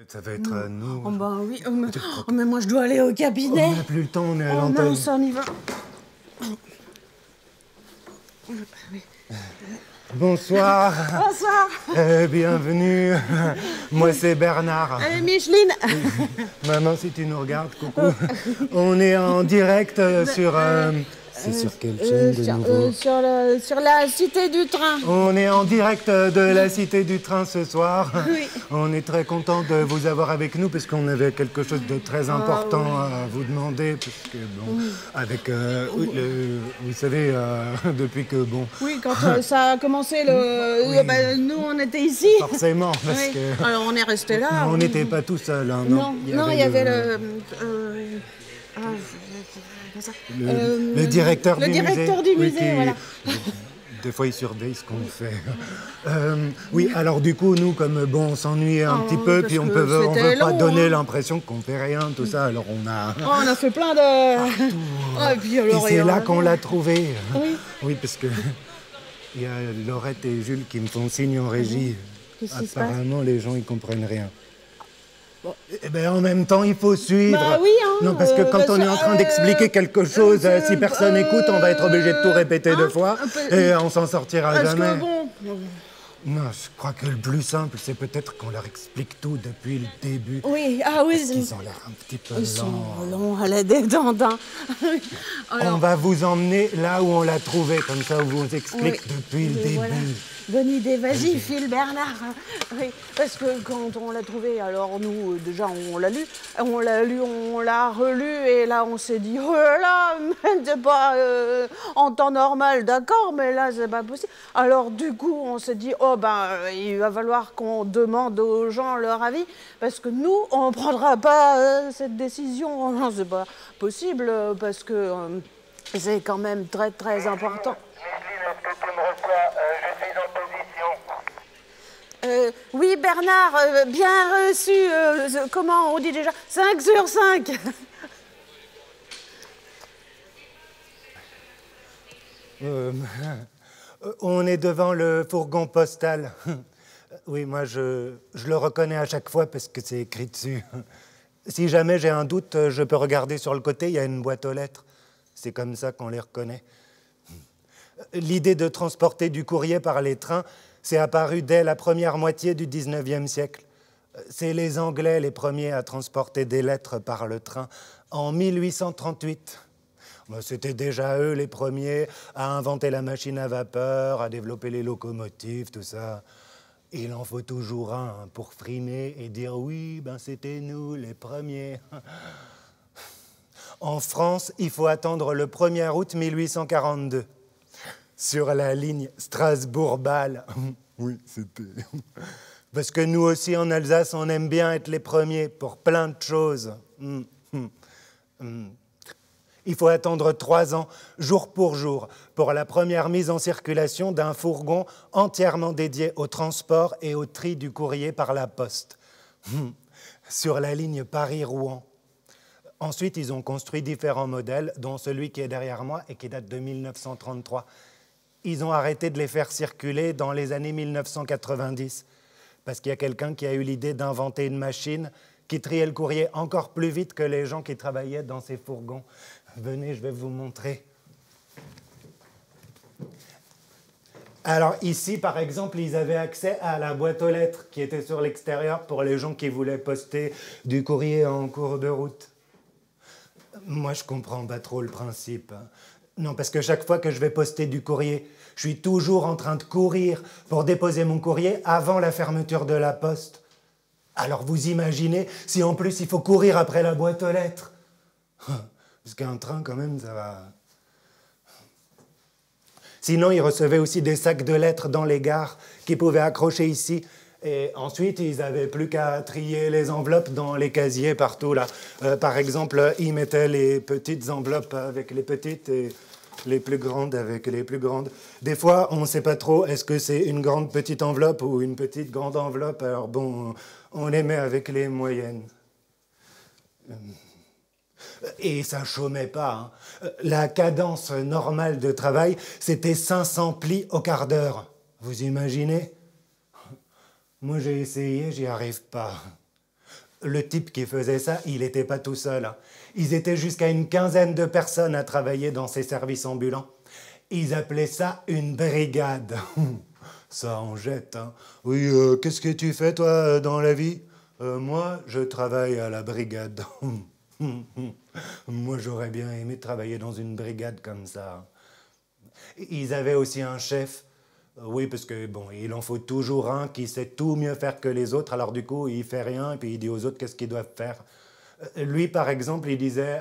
Ça va être à nous. Oh bah oui, mais moi je dois aller au cabinet. On n'a plus le temps, on est à Oh l'antenne. mince, on y va. Bonsoir. Bonsoir. Bienvenue. Moi, c'est Bernard. Micheline. Maman, si tu nous regardes, coucou. On est en direct sur... c'est sur quelle chaîne de nouveau sur la Cité du Train. On est en direct de la Cité du Train ce soir. Oui. On est très content de vous avoir avec nous parce qu'on avait quelque chose de très important à vous demander. Parce que, bon, avec, vous savez, depuis que, bon... Oui, quand ça a commencé, nous, on était ici. Forcément, parce que... Alors, on est resté là. On n'était pas tout seul, hein, non. Il y avait le directeur du musée. Le directeur du musée, voilà. Des fois, il surveille ce qu'on fait. Oui, alors du coup, nous, comme bon, on s'ennuie un petit peu, puis on veut pas donner l'impression qu'on fait rien, tout ça, alors on a... on a fait plein de... et puis c'est là qu'on l'a trouvé. Oui, parce que il y a Laurette et Jules qui me font signe en régie. Apparemment, les gens, ils comprennent rien. Bon. Eh ben, en même temps, il faut suivre. Bah oui, hein, non, parce que quand on est en train d'expliquer quelque chose, si personne écoute, on va être obligé de tout répéter deux fois et on s'en sortira jamais. Non, je crois que le plus simple, c'est peut-être qu'on leur explique tout depuis le début. Oui, Parce qu'ils ont l'air un petit peu lents. Ils sont longs à la détente. Hein. Alors... On va vous emmener là où on l'a trouvé, comme ça on vous explique depuis le début. Voilà. Bonne idée, vas-y, file Bernard. Oui, parce que quand on l'a trouvé, alors nous, déjà, on l'a lu, on l'a relu, et là, on s'est dit, oh là là, c'est pas en temps normal, d'accord, mais là, c'est pas possible. Alors, du coup, on s'est dit, oh ben, il va falloir qu'on demande aux gens leur avis, parce que nous, on ne prendra pas cette décision. Non, c'est pas possible, parce que c'est quand même très, très important. Est-ce que tu me reçois? Je suis en position. Oui, Bernard, bien reçu. Comment on dit déjà? 5 sur 5. On est devant le fourgon postal. Oui, moi, je le reconnais à chaque fois parce que c'est écrit dessus. Si jamais j'ai un doute, je peux regarder sur le côté, il y a une boîte aux lettres. C'est comme ça qu'on les reconnaît. L'idée de transporter du courrier par les trains s'est apparue dès la première moitié du XIXe siècle. C'est les Anglais les premiers à transporter des lettres par le train en 1838. C'était déjà eux les premiers à inventer la machine à vapeur, à développer les locomotives, tout ça. Il en faut toujours un pour frimer et dire oui, ben c'était nous les premiers. En France, il faut attendre le 1er août 1842. Sur la ligne Strasbourg-Bâle. Oui, c'était... Parce que nous aussi, en Alsace, on aime bien être les premiers pour plein de choses. Il faut attendre 3 ans, jour pour jour, pour la première mise en circulation d'un fourgon entièrement dédié au transport et au tri du courrier par la poste. Sur la ligne Paris-Rouen. Ensuite, ils ont construit différents modèles, dont celui qui est derrière moi et qui date de 1933. Ils ont arrêté de les faire circuler dans les années 1990, parce qu'il y a quelqu'un qui a eu l'idée d'inventer une machine qui triait le courrier encore plus vite que les gens qui travaillaient dans ces fourgons. Venez, je vais vous montrer. Alors ici, par exemple, ils avaient accès à la boîte aux lettres qui était sur l'extérieur pour les gens qui voulaient poster du courrier en cours de route. Moi, je comprends pas trop le principe. Non, parce que chaque fois que je vais poster du courrier, je suis toujours en train de courir pour déposer mon courrier avant la fermeture de la poste. Alors vous imaginez si en plus il faut courir après la boîte aux lettres. Parce qu'un train quand même, ça va... Sinon, il recevait aussi des sacs de lettres dans les gares qu'ils pouvaient accrocher ici. Et ensuite, ils n'avaient plus qu'à trier les enveloppes dans les casiers partout, là. Par exemple, ils mettaient les petites enveloppes avec les petites et les plus grandes avec les plus grandes. Des fois, on ne sait pas trop, est-ce que c'est une grande petite enveloppe ou une petite grande enveloppe. Alors bon, on les met avec les moyennes. Et ça chômait pas. Hein. La cadence normale de travail, c'était 500 plis au quart d'heure. Vous imaginez? Moi, j'ai essayé, j'y arrive pas. Le type qui faisait ça, il n'était pas tout seul. Hein. Ils étaient jusqu'à une quinzaine de personnes à travailler dans ces services ambulants. Ils appelaient ça une brigade. Ça en jette. Hein. Oui, qu'est-ce que tu fais, toi, dans la vie? Moi, je travaille à la brigade. Moi, j'aurais bien aimé travailler dans une brigade comme ça. Ils avaient aussi un chef. Oui, parce que, bon, il en faut toujours un qui sait tout mieux faire que les autres. Alors, du coup, il fait rien et puis il dit aux autres qu'est-ce qu'ils doivent faire. Lui, par exemple, il disait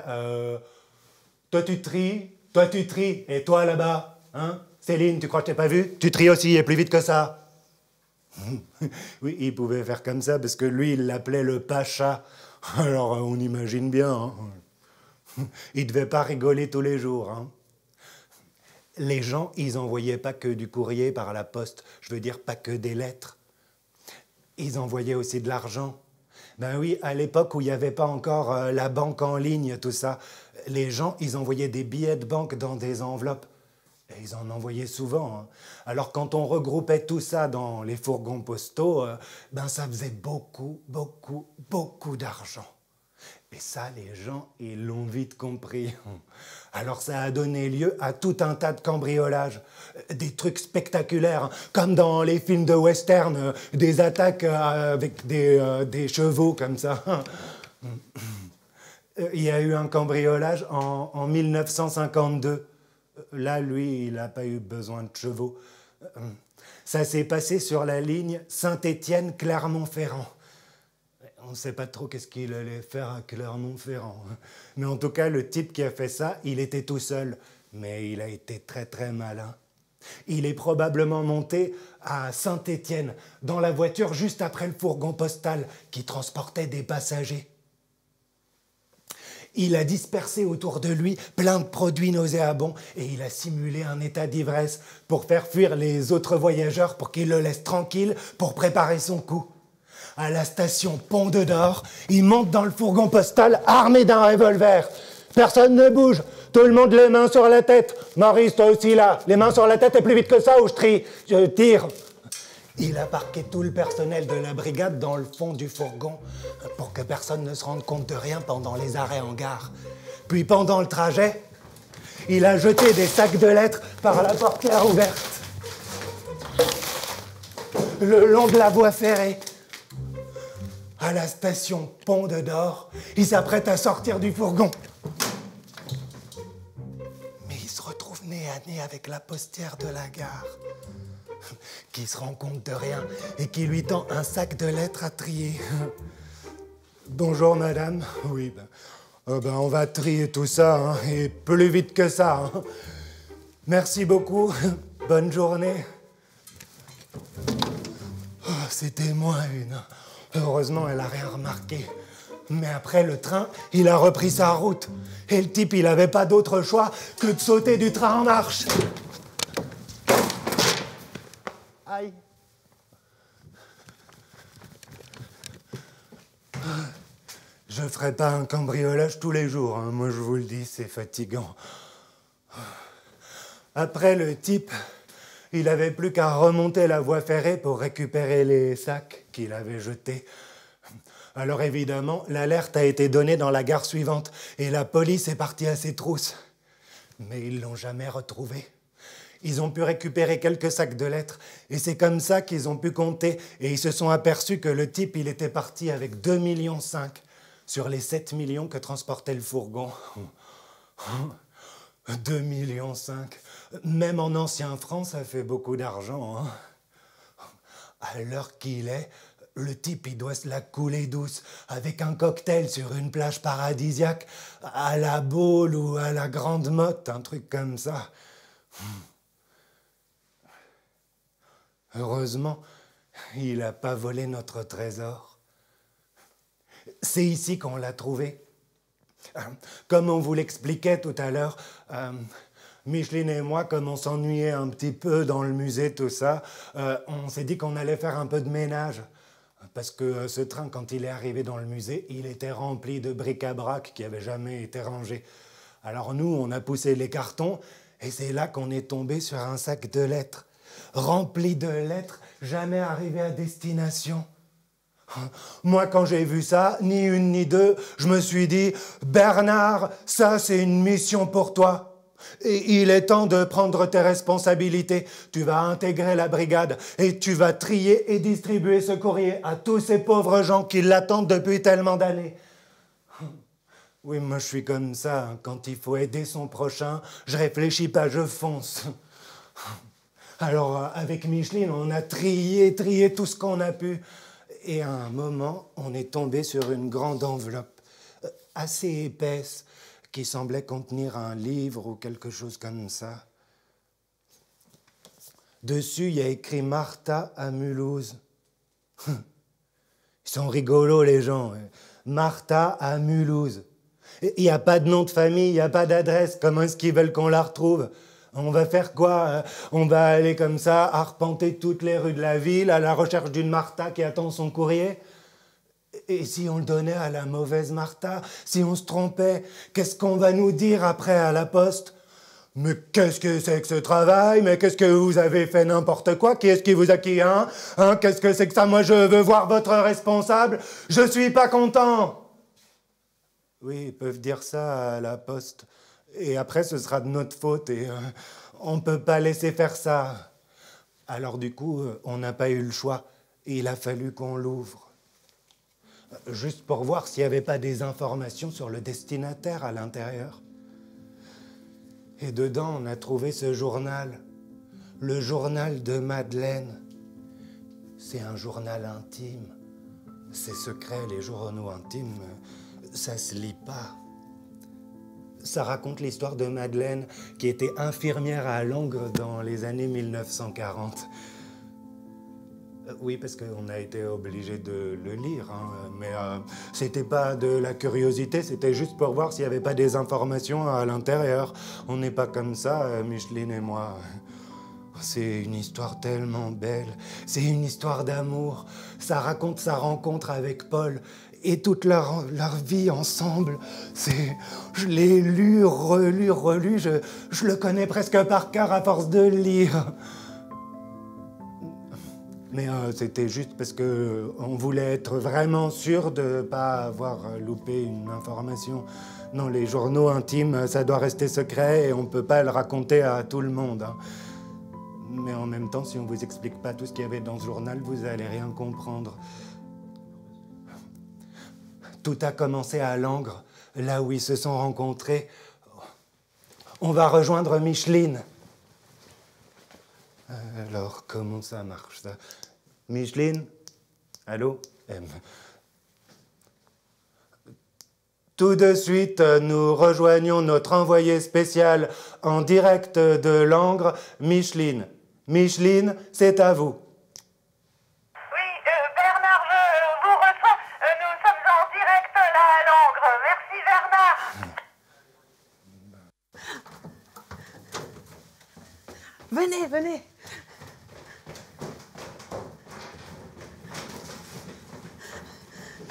toi, tu tries, et toi, là-bas, hein? Céline, tu crois que je t'ai pas vu? Tu tries aussi, et plus vite que ça. Oui, il pouvait faire comme ça parce que lui, il l'appelait le pacha. Alors, on imagine bien. Hein. Il ne devait pas rigoler tous les jours. Hein. Les gens, ils n'envoyaient pas que du courrier par la poste. Je veux dire, pas que des lettres. Ils envoyaient aussi de l'argent. Ben oui, à l'époque où il n'y avait pas encore la banque en ligne, tout ça, les gens, ils envoyaient des billets de banque dans des enveloppes. Et ils en envoyaient souvent. Hein. Alors quand on regroupait tout ça dans les fourgons postaux, ben ça faisait beaucoup, beaucoup, beaucoup d'argent. Et ça, les gens, ils l'ont vite compris. Alors ça a donné lieu à tout un tas de cambriolages, des trucs spectaculaires, comme dans les films de western, des attaques avec des chevaux comme ça. Il y a eu un cambriolage en 1952. Là, lui, il n'a pas eu besoin de chevaux. Ça s'est passé sur la ligne Saint-Étienne-Clermont-Ferrand. On ne sait pas trop qu'est-ce qu'il allait faire à Clermont-Ferrand. Mais en tout cas, le type qui a fait ça, il était tout seul. Mais il a été très très malin. Il est probablement monté à Saint-Étienne, dans la voiture juste après le fourgon postal qui transportait des passagers. Il a dispersé autour de lui plein de produits nauséabonds et il a simulé un état d'ivresse pour faire fuir les autres voyageurs pour qu'ils le laissent tranquille pour préparer son coup. À la station Pont de Dor, il monte dans le fourgon postal armé d'un revolver. Personne ne bouge, tout le monde les mains sur la tête. Maurice, toi aussi là, les mains sur la tête et plus vite que ça ou je tire. Il a parqué tout le personnel de la brigade dans le fond du fourgon pour que personne ne se rende compte de rien pendant les arrêts en gare. Puis pendant le trajet, il a jeté des sacs de lettres par la portière ouverte. Le long de la voie ferrée, à la station Pont de Dor, il s'apprête à sortir du fourgon. Mais il se retrouve nez à nez avec la postière de la gare, qui se rend compte de rien et qui lui tend un sac de lettres à trier. Bonjour madame. Oui, on va trier tout ça, hein, et plus vite que ça. Hein. Merci beaucoup. Bonne journée. Oh, c'était moi une. Heureusement, elle n'a rien remarqué. Mais après, le train, il a repris sa route. Et le type, il n'avait pas d'autre choix que de sauter du train en marche. Aïe. Je ne ferai pas un cambriolage tous les jours, hein. Moi je vous le dis, c'est fatigant. Après, le type, il n'avait plus qu'à remonter la voie ferrée pour récupérer les sacs qu'il avait jetés. Alors évidemment, l'alerte a été donnée dans la gare suivante et la police est partie à ses trousses. Mais ils ne l'ont jamais retrouvé. Ils ont pu récupérer quelques sacs de lettres et c'est comme ça qu'ils ont pu compter et ils se sont aperçus que le type, il était parti avec 2,5 millions sur les 7 millions que transportait le fourgon. 2,5 millions. Même en ancien franc, ça fait beaucoup d'argent. Hein. À l'heure qu'il est, Le type, il doit se la couler douce avec un cocktail sur une plage paradisiaque à la Baule ou à la Grande Motte, un truc comme ça. Heureusement, il n'a pas volé notre trésor. C'est ici qu'on l'a trouvé. Comme on vous l'expliquait tout à l'heure, Micheline et moi, comme on s'ennuyait un petit peu dans le musée, tout ça, on s'est dit qu'on allait faire un peu de ménage. Parce que ce train, quand il est arrivé dans le musée, il était rempli de bric-à-brac qui n'avaient jamais été rangés. Alors nous, on a poussé les cartons et c'est là qu'on est tombé sur un sac de lettres. Rempli de lettres, jamais arrivé à destination. Moi, quand j'ai vu ça, ni une ni deux, je me suis dit « Bernard, ça c'est une mission pour toi. Et il est temps de prendre tes responsabilités. Tu vas intégrer la brigade et tu vas trier et distribuer ce courrier à tous ces pauvres gens qui l'attendent depuis tellement d'années. » Oui, moi je suis comme ça. Quand il faut aider son prochain, je réfléchis pas, je fonce. Alors, avec Micheline, on a trié tout ce qu'on a pu. Et à un moment, on est tombé sur une grande enveloppe, assez épaisse, qui semblait contenir un livre ou quelque chose comme ça. Dessus, il y a écrit « Martha à Mulhouse ». Ils sont rigolos, les gens. Martha à Mulhouse. Il n'y a pas de nom de famille, il n'y a pas d'adresse. Comment est-ce qu'ils veulent qu'on la retrouve? On va faire quoi? On va aller comme ça, arpenter toutes les rues de la ville à la recherche d'une Martha qui attend son courrier? Et si on le donnait à la mauvaise Martha? Si on se trompait? Qu'est-ce qu'on va nous dire après à la poste? Mais qu'est-ce que c'est que ce travail? Mais qu'est-ce que vous avez fait n'importe quoi? Qui est-ce qui vous a qui, hein? Qu'est-ce que c'est que ça? Moi, je veux voir votre responsable. Je suis pas content. Oui, ils peuvent dire ça à la poste. Et après, ce sera de notre faute et on ne peut pas laisser faire ça. Alors du coup, on n'a pas eu le choix. Il a fallu qu'on l'ouvre. Juste pour voir s'il n'y avait pas des informations sur le destinataire à l'intérieur. Et dedans, on a trouvé ce journal. Le journal de Madeleine. C'est un journal intime. C'est secret, les journaux intimes, ça se lit pas. Ça raconte l'histoire de Madeleine, qui était infirmière à Langres dans les années 1940. Oui, parce qu'on a été obligé de le lire, hein, mais c'était pas de la curiosité, c'était juste pour voir s'il n'y avait pas des informations à l'intérieur. On n'est pas comme ça, Micheline et moi. C'est une histoire tellement belle, c'est une histoire d'amour. Ça raconte sa rencontre avec Paul et toute leur vie ensemble. Je l'ai lu, relu, je le connais presque par cœur à force de le lire. Mais c'était juste parce qu'on voulait être vraiment sûr de ne pas avoir loupé une information. Non, les journaux intimes, ça doit rester secret et on ne peut pas le raconter à tout le monde. Hein. Mais en même temps, si on ne vous explique pas tout ce qu'il y avait dans ce journal, vous n'allez rien comprendre. Tout a commencé à Langres, là où ils se sont rencontrés. On va rejoindre Micheline. Alors, comment ça marche, ça? Micheline? Allô? Tout de suite, nous rejoignons notre envoyé spécial en direct de Langres, Micheline. Micheline, c'est à vous. Oui, Bernard, je vous reçois. Nous sommes en direct là à Langres. Merci, Bernard. Venez, venez.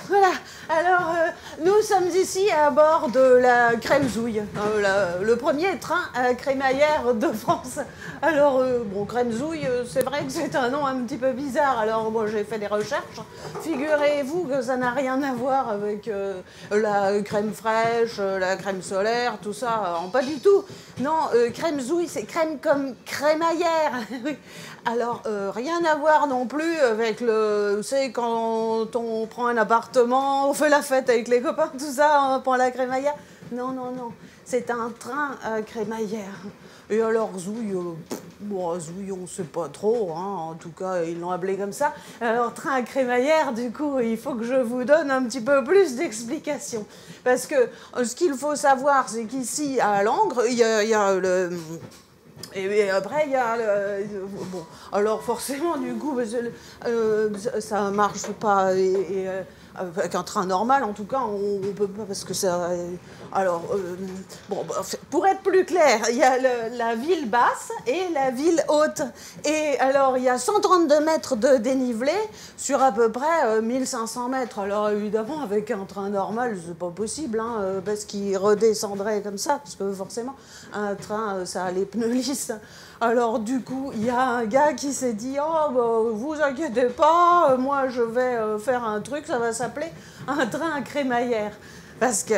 Voilà, alors nous sommes ici à bord de la Crème-Zouille, le premier train à crémaillère de France. Alors, bon, Crème-Zouille, c'est vrai que c'est un nom un petit peu bizarre, alors moi j'ai fait des recherches. Figurez-vous que ça n'a rien à voir avec la crème fraîche, la crème solaire, tout ça, pas du tout. Non, Crème-Zouille, c'est crème comme crémaillère. Alors, rien à voir non plus avec le... Vous savez, quand on prend un appartement, on fait la fête avec les copains, tout ça, on prend la crémaillère. Non, non, non. c'est un train à crémaillère. Et alors, Zouille, Zouille, on ne sait pas trop, hein, en tout cas, ils l'ont appelé comme ça. Alors, train à crémaillère, du coup, il faut que je vous donne un petit peu plus d'explications. Parce que ce qu'il faut savoir, c'est qu'ici, à Langres, il y a le... Et après, il y a bon, alors forcément, du coup, ça ne marche pas. Avec un train normal, en tout cas, on ne peut pas, parce que ça... Alors, bon, pour être plus clair, il y a la ville basse et la ville haute. Et alors, il y a 132 mètres de dénivelé sur à peu près 1500 mètres. Alors, évidemment, avec un train normal, c'est pas possible, hein, parce qu'il redescendrait comme ça, parce que forcément, un train, ça a les pneus lisses. Alors, du coup, il y a un gars qui s'est dit « Oh, bah, vous inquiétez pas, moi, je vais faire un truc, ça va s'appeler un train à crémaillère. » Parce que,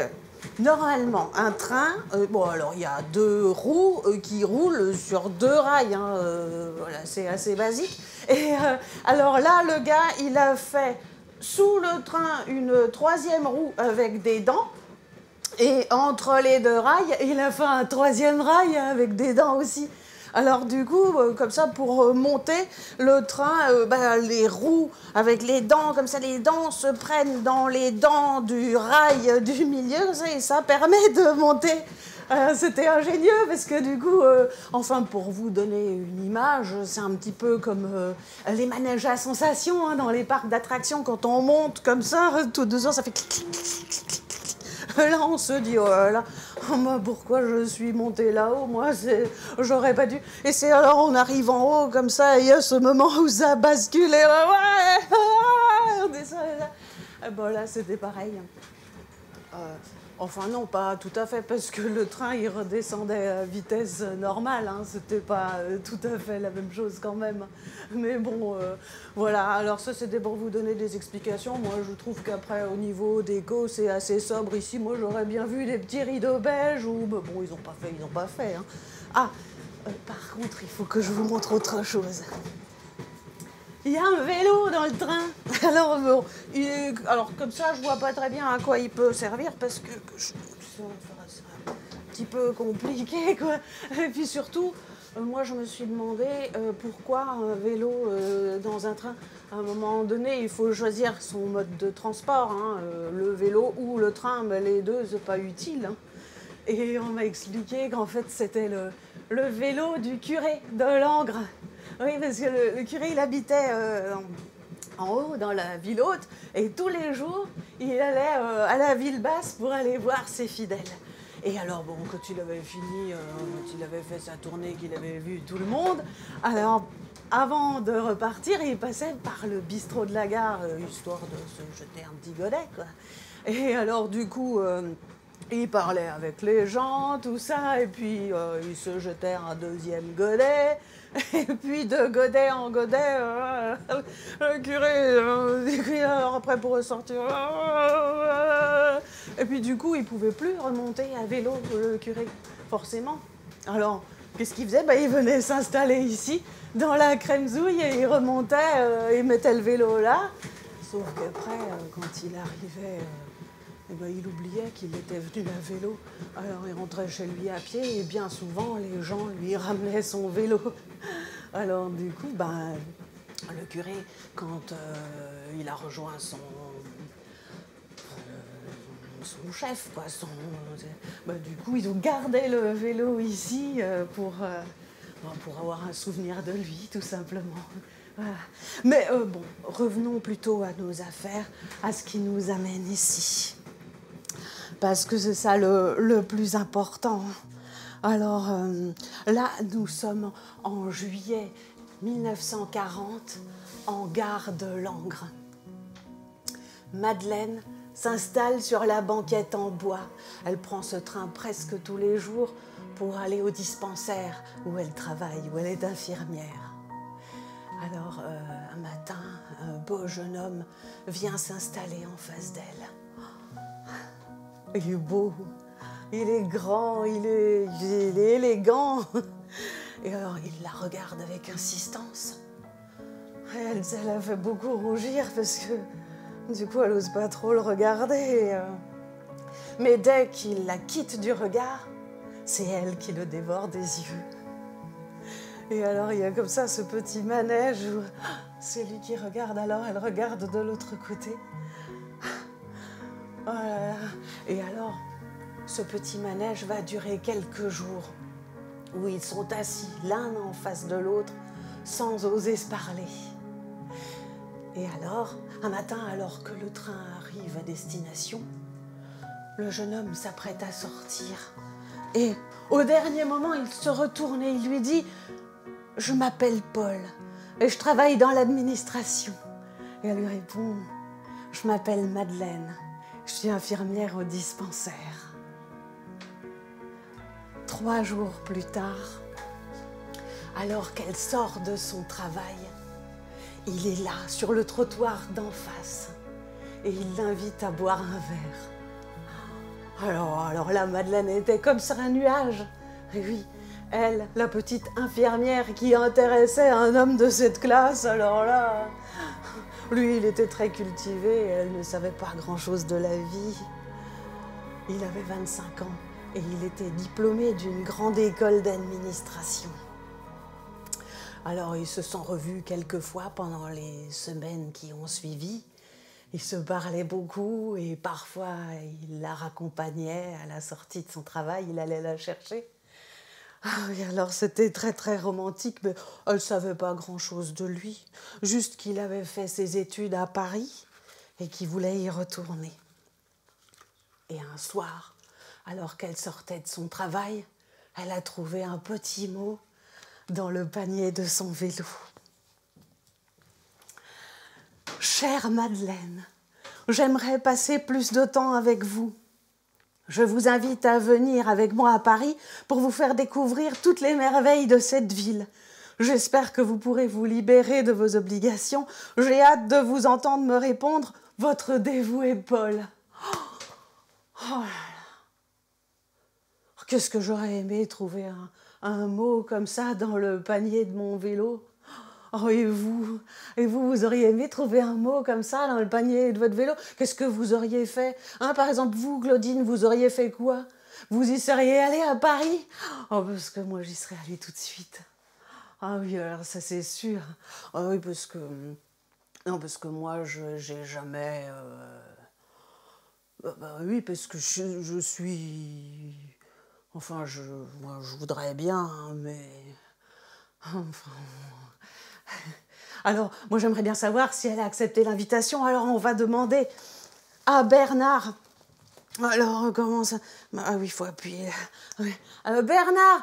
normalement, un train, bon, alors, il y a 2 roues qui roulent sur 2 rails, hein, voilà, c'est assez basique. Et alors là, le gars, il a fait sous le train une 3e roue avec des dents. Et entre les 2 rails, il a fait un 3e rail avec des dents aussi. Alors du coup, comme ça, pour monter le train, les roues avec les dents, comme ça, les dents se prennent dans les dents du rail du milieu, et ça permet de monter. C'était ingénieux parce que du coup, enfin pour vous donner une image, c'est un petit peu comme les manèges à sensation, hein, dans les parcs d'attractions, quand on monte comme ça, tout doucement, ça fait clic, clic, clic, clic, clic. Là, on se dit, oh là là, moi, pourquoi je suis montée là-haut? Moi, j'aurais pas dû. Et c'est alors, on arrive en haut, comme ça, et il y a ce moment où ça bascule, et là, ouais, on descend, et là. Bon, là, c'était pareil. Enfin, non, pas tout à fait, parce que le train, il redescendait à vitesse normale, hein, c'était pas tout à fait la même chose quand même. Mais bon, voilà, alors ça, c'était pour vous donner des explications. Moi, je trouve qu'après, au niveau déco, c'est assez sobre ici. Moi, j'aurais bien vu des petits rideaux beiges, ou... Bon, ils n'ont pas fait, hein. Ah, par contre, il faut que je vous montre autre chose. Il y a un vélo dans le train. Alors, bon, alors comme ça, je vois pas très bien à quoi il peut servir parce que c'est un petit peu compliqué, quoi. Et puis surtout, moi, je me suis demandé pourquoi un vélo dans un train. À un moment donné, il faut choisir son mode de transport, hein, le vélo ou le train, mais les deux, c'est pas utile, hein. Et on m'a expliqué qu'en fait, c'était le vélo du curé de Langres. Oui, parce que le curé, il habitait en haut, dans la ville haute, et tous les jours, il allait à la ville basse pour aller voir ses fidèles. Et alors, bon, quand il avait fini, quand il avait fait sa tournée, qu'il avait vu tout le monde, alors, avant de repartir, il passait par le bistrot de la gare, histoire de se jeter un petit godet, quoi. Et alors, du coup... il parlait avec les gens, tout ça, et puis il se jetait un 2e godet, et puis de godet en godet, le curé, alors après pour ressortir, et puis du coup il pouvait plus remonter à vélo, le curé, forcément. Alors, qu'est-ce qu'il faisait? Il venait s'installer ici, dans la Crème-Zouille, et il remontait, il mettait le vélo là, sauf qu'après, quand il arrivait... il oubliait qu'il était venu à vélo. Alors il rentrait chez lui à pied et bien souvent les gens lui ramenaient son vélo. Alors du coup, le curé, quand il a rejoint son chef, quoi, du coup ils ont gardé le vélo ici pour avoir un souvenir de lui, tout simplement. Voilà. Mais bon, revenons plutôt à nos affaires, à ce qui nous amène ici. Parce que c'est ça le plus important. Alors là, nous sommes en juillet 1940, en gare de Langres. Madeleine s'installe sur la banquette en bois. Elle prend ce train presque tous les jours pour aller au dispensaire où elle travaille, où elle est infirmière. Alors, un matin, un beau jeune homme vient s'installer en face d'elle. Il est beau, il est grand, il est élégant. Et alors, il la regarde avec insistance. Elle a fait beaucoup rougir parce que, du coup, elle n'ose pas trop le regarder. Mais dès qu'il la quitte du regard, c'est elle qui le dévore des yeux. Et alors il y a comme ça ce petit manège où c'est lui qui regarde, alors elle regarde de l'autre côté. Oh là là. Et alors, ce petit manège va durer quelques jours, où ils sont assis l'un en face de l'autre, sans oser se parler. Et alors, un matin, alors que le train arrive à destination, le jeune homme s'apprête à sortir. Et au dernier moment, il se retourne et il lui dit « Je m'appelle Paul et je travaille dans l'administration. » Et elle lui répond « Je m'appelle Madeleine, je suis infirmière au dispensaire. » 3 jours plus tard, alors qu'elle sort de son travail, il est là, sur le trottoir d'en face, et il l'invite à boire un verre. Alors là, Madeleine était comme sur un nuage. Et oui, elle, la petite infirmière qui intéressait un homme de cette classe, alors là, lui, il était très cultivé, et elle ne savait pas grand-chose de la vie. Il avait 25 ans. Et il était diplômé d'une grande école d'administration. Alors, ils se sont revus quelques fois pendant les semaines qui ont suivi. Ils se parlaient beaucoup et parfois, il la raccompagnait à la sortie de son travail, il allait la chercher. Et alors, c'était très, très romantique, mais elle ne savait pas grand-chose de lui. Juste qu'il avait fait ses études à Paris et qu'il voulait y retourner. Et un soir, alors qu'elle sortait de son travail, elle a trouvé un petit mot dans le panier de son vélo. « Chère Madeleine, j'aimerais passer plus de temps avec vous. Je vous invite à venir avec moi à Paris pour vous faire découvrir toutes les merveilles de cette ville. J'espère que vous pourrez vous libérer de vos obligations. J'ai hâte de vous entendre me répondre, votre dévoué Paul. » Oh là là. Qu'est-ce que j'aurais aimé trouver un mot comme ça dans le panier de mon vélo. Oh, et vous, vous auriez aimé trouver un mot comme ça dans le panier de votre vélo? Qu'est-ce que vous auriez fait? Par exemple, vous, Claudine, vous auriez fait quoi? Vous y seriez allée à Paris? Oh, parce que moi, j'y serais allée tout de suite. Ah oui, alors ça, c'est sûr. Ah oui, parce que... Non, parce que moi, j'ai jamais... oui, parce que je suis... Enfin, moi, je voudrais bien, hein, mais... Enfin... Alors, moi, j'aimerais bien savoir si elle a accepté l'invitation. Alors, on va demander à Bernard. Alors, comment ça... Ah oui, il faut appuyer. Oui. Bernard,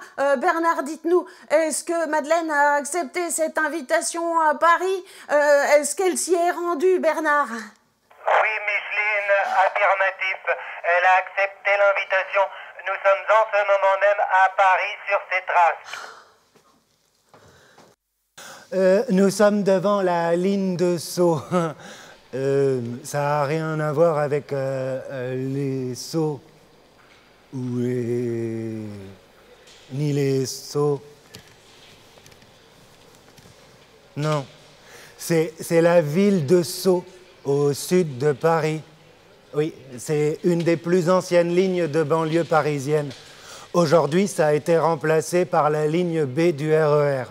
dites-nous, est-ce que Madeleine a accepté cette invitation à Paris? Est-ce qu'elle s'y est rendue, Bernard? Oui, Micheline, affirmatif. Elle a accepté l'invitation. Nous sommes en ce moment même à Paris sur ses traces. Nous sommes devant la ligne de Sceaux. Ça n'a rien à voir avec les Sceaux ou les... ni les Sceaux. Non, c'est la ville de Sceaux, au sud de Paris. Oui, c'est une des plus anciennes lignes de banlieue parisienne. Aujourd'hui, ça a été remplacé par la ligne B du RER.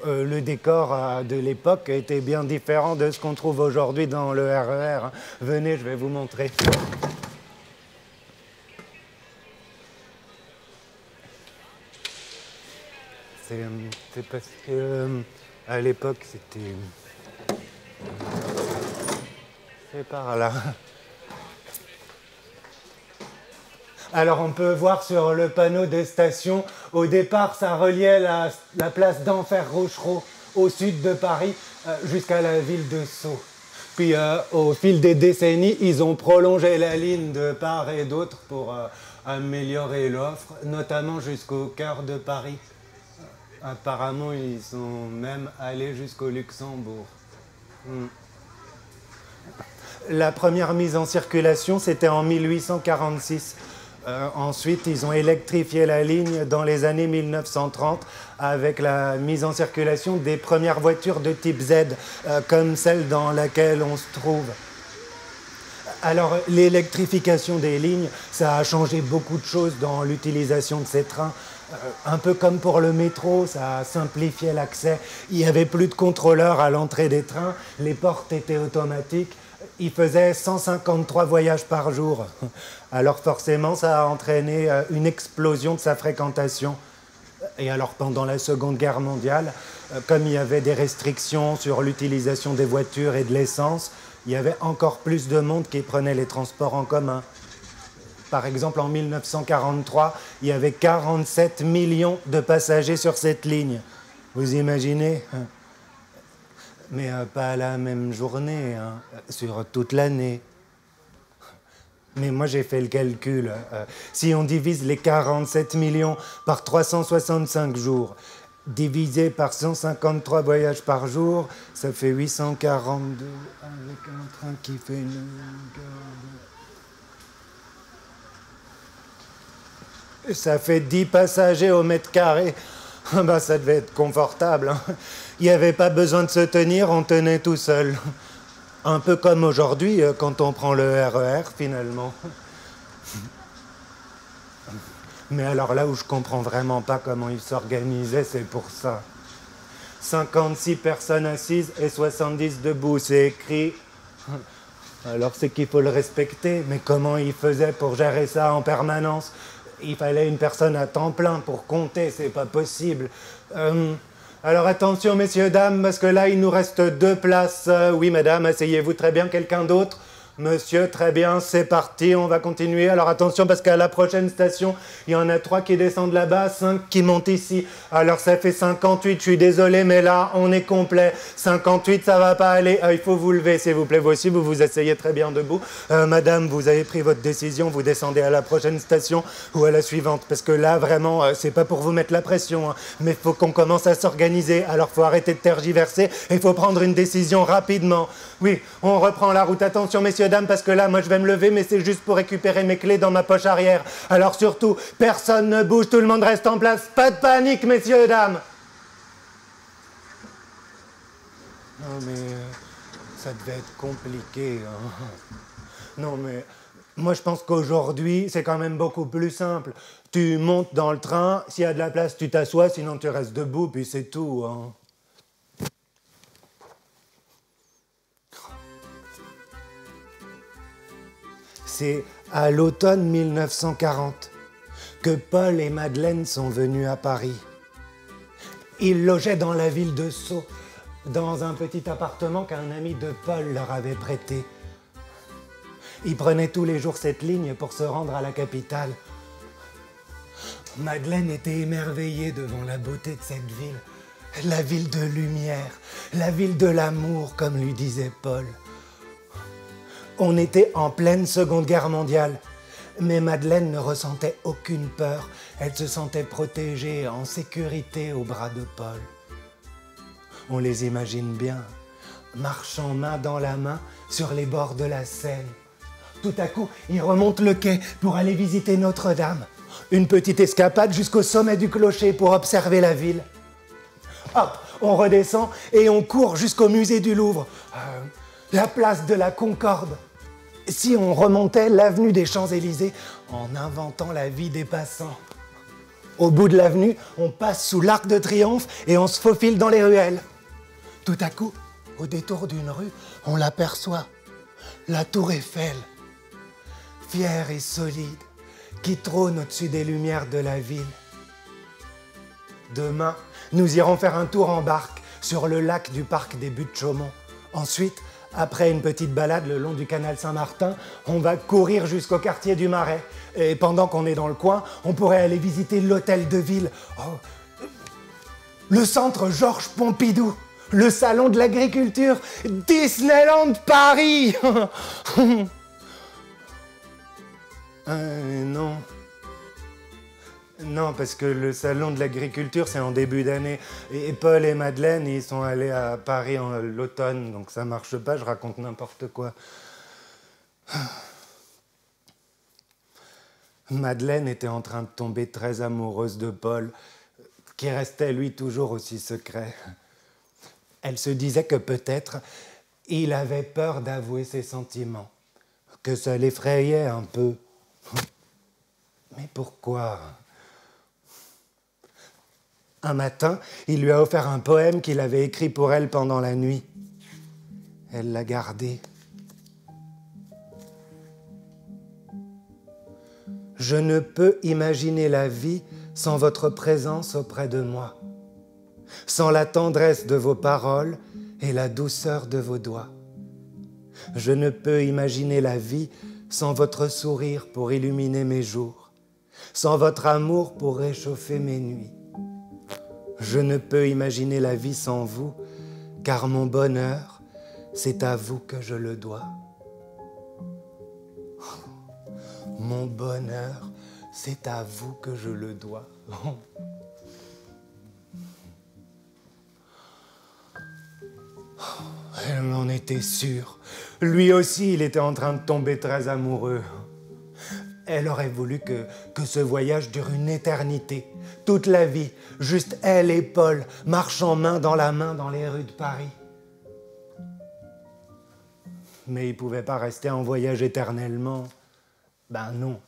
Le décor de l'époque était bien différent de ce qu'on trouve aujourd'hui dans le RER. Venez, je vais vous montrer. C'est parce que à l'époque, c'était... C'est par là. Alors on peut voir sur le panneau des stations, au départ ça reliait la place d'Enfer-Rochereau au sud de Paris jusqu'à la ville de Sceaux. Puis au fil des décennies, ils ont prolongé la ligne de part et d'autre pour améliorer l'offre, notamment jusqu'au cœur de Paris. Apparemment, ils sont même allés jusqu'au Luxembourg. La première mise en circulation, c'était en 1846. Ensuite, ils ont électrifié la ligne dans les années 1930 avec la mise en circulation des premières voitures de type Z, comme celle dans laquelle on se trouve. Alors, l'électrification des lignes, ça a changé beaucoup de choses dans l'utilisation de ces trains. Un peu comme pour le métro, ça a simplifié l'accès. Il n'y avait plus de contrôleurs à l'entrée des trains, les portes étaient automatiques. Il faisait 153 voyages par jour. Alors forcément, ça a entraîné une explosion de sa fréquentation. Et alors pendant la Seconde Guerre mondiale, comme il y avait des restrictions sur l'utilisation des voitures et de l'essence, il y avait encore plus de monde qui prenait les transports en commun. Par exemple, en 1943, il y avait 47 millions de passagers sur cette ligne. Vous imaginez? Mais pas la même journée, hein, sur toute l'année. Mais moi, j'ai fait le calcul. Si on divise les 47 millions par 365 jours, divisé par 153 voyages par jour, ça fait 842, avec un train qui fait une longueur de... Ça fait 10 passagers au mètre carré. Ben, ça devait être confortable. Hein. Il n'y avait pas besoin de se tenir, on tenait tout seul. Un peu comme aujourd'hui, quand on prend le RER, finalement. Mais alors là où je comprends vraiment pas comment ils s'organisaient, c'est pour ça. 56 personnes assises et 70 debout, c'est écrit. Alors c'est qu'il faut le respecter, mais comment ils faisaient pour gérer ça en permanence? Il fallait une personne à temps plein pour compter, c'est pas possible. Alors attention, messieurs, dames, parce que là, il nous reste 2 places. Oui, madame, asseyez-vous très bien. Quelqu'un d'autre? Monsieur, très bien, c'est parti, on va continuer. Alors attention, parce qu'à la prochaine station, il y en a 3 qui descendent là-bas, 5 qui montent ici. Alors ça fait 58, je suis désolé, mais là, on est complet. 58, ça va pas aller. Il faut vous lever, s'il vous plaît. Vous aussi, vous vous asseyez très bien debout. Madame, vous avez pris votre décision, vous descendez à la prochaine station ou à la suivante. Parce que là, vraiment, c'est pas pour vous mettre la pression, hein, mais il faut qu'on commence à s'organiser. Alors, faut arrêter de tergiverser et il faut prendre une décision rapidement. Oui, on reprend la route. Attention, messieurs, dames, parce que là, moi, je vais me lever, mais c'est juste pour récupérer mes clés dans ma poche arrière. Alors surtout, personne ne bouge, tout le monde reste en place. Pas de panique, messieurs, dames. Non, mais ça devait être compliqué. Hein. Non, mais moi, je pense qu'aujourd'hui, c'est quand même beaucoup plus simple. Tu montes dans le train, s'il y a de la place, tu t'assois, sinon tu restes debout, puis c'est tout. Hein. C'est à l'automne 1940 que Paul et Madeleine sont venus à Paris. Ils logeaient dans la ville de Sceaux, dans un petit appartement qu'un ami de Paul leur avait prêté. Ils prenaient tous les jours cette ligne pour se rendre à la capitale. Madeleine était émerveillée devant la beauté de cette ville. La ville de lumière, la ville de l'amour, comme lui disait Paul. On était en pleine Seconde Guerre mondiale, mais Madeleine ne ressentait aucune peur. Elle se sentait protégée, en sécurité aux bras de Paul. On les imagine bien, marchant main dans la main sur les bords de la Seine. Tout à coup, ils remontent le quai pour aller visiter Notre-Dame. Une petite escapade jusqu'au sommet du clocher pour observer la ville. Hop, on redescend et on court jusqu'au musée du Louvre. La place de la Concorde. Si on remontait l'avenue des Champs-Élysées en inventant la vie des passants. Au bout de l'avenue, on passe sous l'Arc de Triomphe et on se faufile dans les ruelles. Tout à coup, au détour d'une rue, on l'aperçoit. La tour Eiffel, fière et solide, qui trône au-dessus des lumières de la ville. Demain, nous irons faire un tour en barque sur le lac du parc des Buttes-Chaumont. Ensuite, après une petite balade le long du canal Saint-Martin, on va courir jusqu'au quartier du Marais. Et pendant qu'on est dans le coin, on pourrait aller visiter l'hôtel de ville. Oh, le centre Georges Pompidou, le salon de l'agriculture, Disneyland Paris. Non. Non, parce que le salon de l'agriculture, c'est en début d'année. Et Paul et Madeleine, ils sont allés à Paris en l'automne, donc ça marche pas, je raconte n'importe quoi. Madeleine était en train de tomber très amoureuse de Paul, qui restait, lui, toujours aussi secret. Elle se disait que peut-être il avait peur d'avouer ses sentiments, que ça l'effrayait un peu. Mais pourquoi? Un matin, il lui a offert un poème qu'il avait écrit pour elle pendant la nuit. Elle l'a gardé. Je ne peux imaginer la vie sans votre présence auprès de moi, sans la tendresse de vos paroles et la douceur de vos doigts. Je ne peux imaginer la vie sans votre sourire pour illuminer mes jours, sans votre amour pour réchauffer mes nuits. Je ne peux imaginer la vie sans vous, car mon bonheur, c'est à vous que je le dois. Mon bonheur, c'est à vous que je le dois. Elle en était sûre. Lui aussi, il était en train de tomber très amoureux. Elle aurait voulu que ce voyage dure une éternité, toute la vie, juste elle et Paul, marchant main dans les rues de Paris. Mais il ne pouvait pas rester en voyage éternellement. Ben non.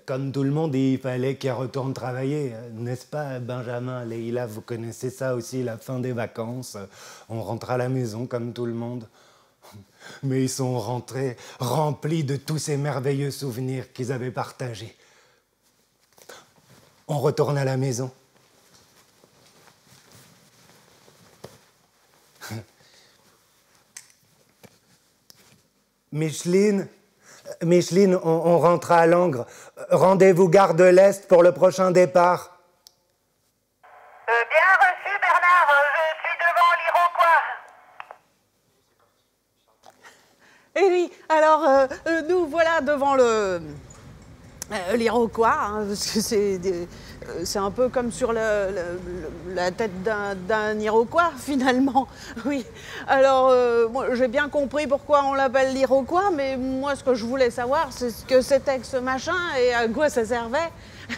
Comme tout le monde, il fallait qu'il retourne travailler. N'est-ce pas, Benjamin, Leïla, vous connaissez ça aussi, la fin des vacances. On rentre à la maison comme tout le monde. Mais ils sont rentrés remplis de tous ces merveilleux souvenirs qu'ils avaient partagés. On retourne à la maison. Micheline, on rentre à Langres. Rendez-vous gare de l'Est pour le prochain départ. Bien reçu, Bernard. Je suis devant l'Iroquois. Et oui, alors nous voilà devant l'Iroquois, hein, parce que c'est un peu comme sur la tête d'un Iroquois, finalement. Oui. Alors, moi, j'ai bien compris pourquoi on l'appelle l'Iroquois, mais moi, ce que je voulais savoir, c'est ce que c'était que ce machin et à quoi ça servait.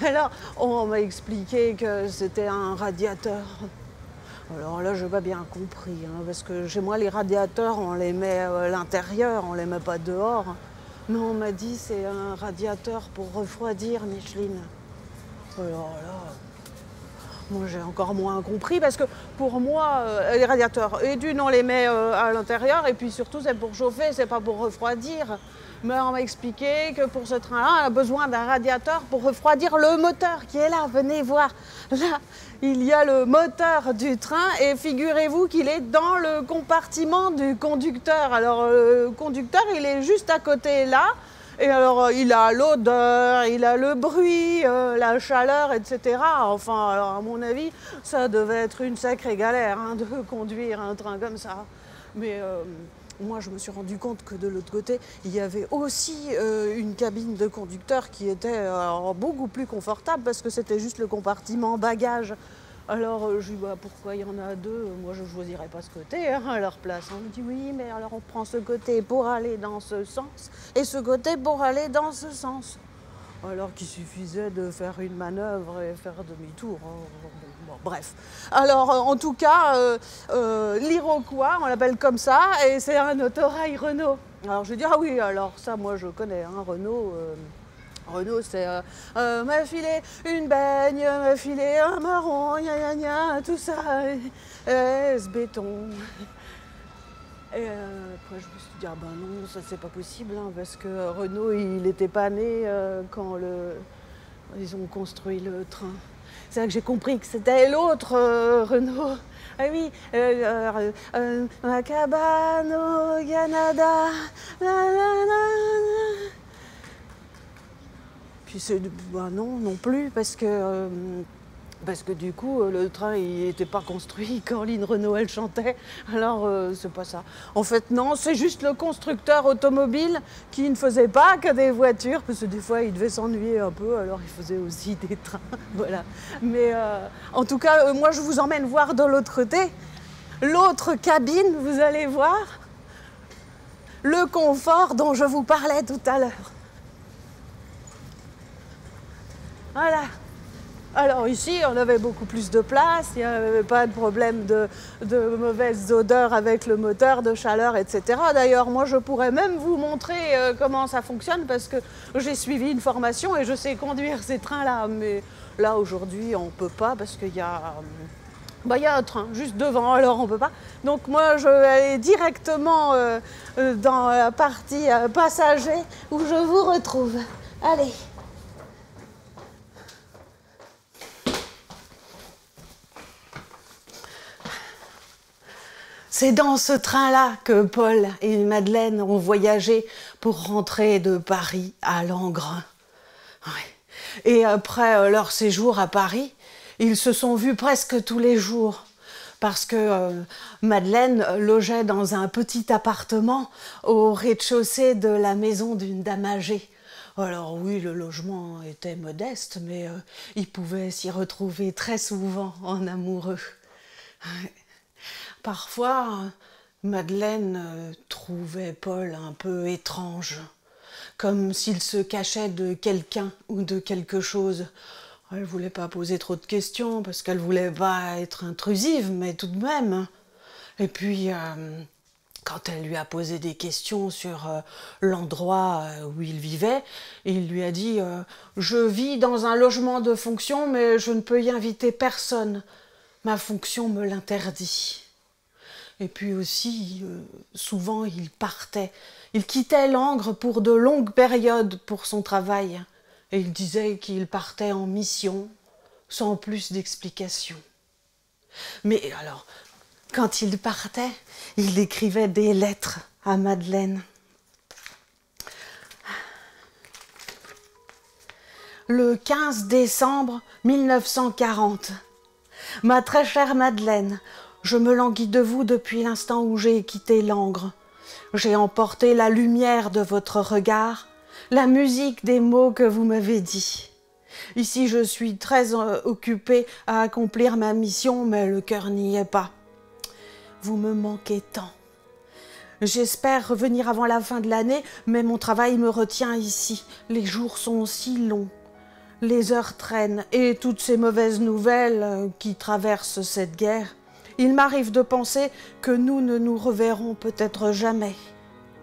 Alors, on m'a expliqué que c'était un radiateur. Alors là, je n'ai pas bien compris, hein, parce que chez moi, les radiateurs, on les met à l'intérieur, on les met pas dehors. Mais on m'a dit c'est un radiateur pour refroidir, Micheline. Alors là, moi j'ai encore moins compris, parce que pour moi, les radiateurs, et d'une, on les met à l'intérieur, et puis surtout c'est pour chauffer, c'est pas pour refroidir. Mais on m'a expliqué que pour ce train-là, on a besoin d'un radiateur pour refroidir le moteur qui est là. Venez voir. Là, il y a le moteur du train et figurez-vous qu'il est dans le compartiment du conducteur. Alors, le conducteur, il est juste à côté là. Et alors, il a l'odeur, il a le bruit, la chaleur, etc. Enfin, alors, à mon avis, ça devait être une sacrée galère, hein, de conduire un train comme ça. Mais moi, je me suis rendu compte que de l'autre côté, il y avait aussi une cabine de conducteur qui était beaucoup plus confortable, parce que c'était juste le compartiment bagages. Alors, je dis, bah, pourquoi il y en a deux? Moi, je ne choisirais pas ce côté, hein, à leur place. On me dit, oui, mais alors on prend ce côté pour aller dans ce sens et ce côté pour aller dans ce sens. Alors qu'il suffisait de faire une manœuvre et faire demi-tour. Bon, bref. Alors, en tout cas, l'Iroquois, on l'appelle comme ça, et c'est un autorail Renault. Alors, je dis, ah oui, alors ça, moi, je connais, hein, Renault. Renault, c'est m'a filé une baigne, m'a filé un marron, gna gna gna, tout ça, ce béton. Et après, je me suis dit, ah ben non, ça c'est pas possible, hein, parce que Renault, il n'était pas né quand ils ont construit le train. C'est là que j'ai compris que c'était l'autre Renault. Ah oui, ma cabane au Canada, Puis c'est, bah non plus, parce que du coup, le train, il n'était pas construit quand Lynn Renault, elle chantait. Alors, c'est pas ça. En fait, non, c'est juste le constructeur automobile qui ne faisait pas que des voitures, parce que des fois, il devait s'ennuyer un peu, alors il faisait aussi des trains. Voilà. Mais en tout cas, moi, je vous emmène voir de l'autre côté. L'autre cabine, vous allez voir. Le confort dont je vous parlais tout à l'heure. Voilà. Alors ici, on avait beaucoup plus de place, il n'y avait pas de problème de mauvaises odeurs avec le moteur, de chaleur, etc. D'ailleurs, moi, je pourrais même vous montrer comment ça fonctionne parce que j'ai suivi une formation et je sais conduire ces trains-là. Mais là, aujourd'hui, on ne peut pas parce qu'il y a... il y a un train juste devant, alors on ne peut pas. Donc moi, je vais aller directement dans la partie passager où je vous retrouve. Allez. C'est dans ce train-là que Paul et Madeleine ont voyagé pour rentrer de Paris à Langres. Ouais. Et après leur séjour à Paris, ils se sont vus presque tous les jours parce que Madeleine logeait dans un petit appartement au rez-de-chaussée de la maison d'une dame âgée. Alors oui, le logement était modeste, mais ils pouvaient s'y retrouver très souvent en amoureux. Ouais. Parfois, Madeleine trouvait Paul un peu étrange, comme s'il se cachait de quelqu'un ou de quelque chose. Elle ne voulait pas poser trop de questions parce qu'elle ne voulait pas être intrusive, mais tout de même. Et puis, quand elle lui a posé des questions sur l'endroit où il vivait, il lui a dit « Je vis dans un logement de fonction, mais je ne peux y inviter personne. Ma fonction me l'interdit. » Et puis aussi, souvent, il partait. Il quittait Langres pour de longues périodes pour son travail. Et il disait qu'il partait en mission, sans plus d'explications. Mais alors, quand il partait, il écrivait des lettres à Madeleine. Le 15 décembre 1940. Ma très chère Madeleine, je me languis de vous depuis l'instant où j'ai quitté Langres. J'ai emporté la lumière de votre regard, la musique des mots que vous m'avez dit. Ici, je suis très occupée à accomplir ma mission, mais le cœur n'y est pas. Vous me manquez tant. J'espère revenir avant la fin de l'année, mais mon travail me retient ici. Les jours sont si longs. Les heures traînent, et toutes ces mauvaises nouvelles qui traversent cette guerre, il m'arrive de penser que nous ne nous reverrons peut-être jamais.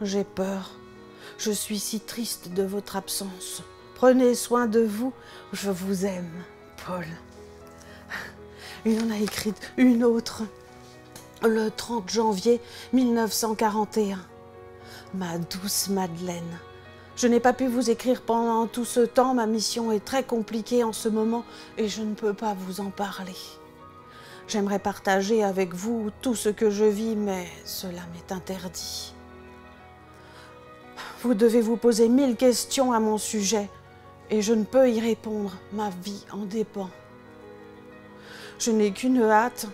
J'ai peur. Je suis si triste de votre absence. Prenez soin de vous. Je vous aime, Paul. Il en a écrit une autre, le 30 janvier 1941. Ma douce Madeleine, je n'ai pas pu vous écrire pendant tout ce temps. Ma mission est très compliquée en ce moment et je ne peux pas vous en parler. J'aimerais partager avec vous tout ce que je vis, mais cela m'est interdit. Vous devez vous poser 1000 questions à mon sujet et je ne peux y répondre. Ma vie en dépend. Je n'ai qu'une hâte,